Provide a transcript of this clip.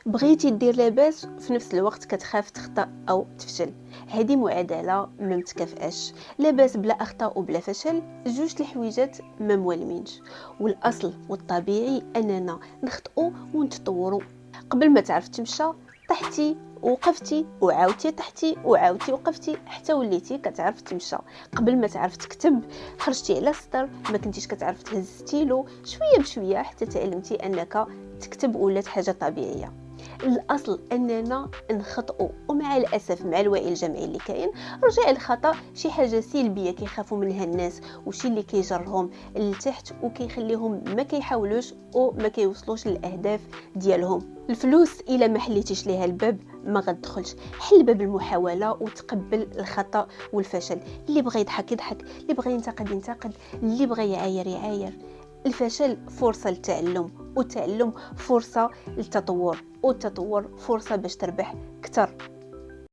بغيتي دير لاباس في نفس الوقت كتخاف تخطأ او تفشل. هذه معادله ما متكافئاش. لاباس بلا اخطاء وبلا فشل، جوج الحويجات ما موالمينش. والاصل والطبيعي اننا نخطئوا ونتطوروا. قبل ما تعرف تمشى طحتي وقفتي وعاودتي طحتي وعاودتي وقفتي حتى وليتي كتعرف تمشى. قبل ما تعرف تكتب خرجتي على السطر، ما كنتيش كتعرف تهز ستيلو، شويه بشويه حتى تعلمتي انك تكتب ولات حاجه طبيعيه. الاصل اننا نخطئوا، ومع الاسف مع الوعي الجمعي اللي كاين رجع الخطا شي حاجه سلبيه كيخافوا منها الناس، وشي اللي كيجرهم لتحت وكيخليهم ما كيحاولوش وما كيوصلوش للاهداف ديالهم. الفلوس الا ما حليتيش ليها الباب ما غتدخلش. حل باب المحاوله وتقبل الخطا والفشل. اللي بغى يضحك يضحك، اللي بغى ينتقد ينتقد، اللي بغى يعاير يعاير. الفشل فرصه للتعلم، والتعلم فرصه للتطور، والتطور فرصه باش تربح اكثر.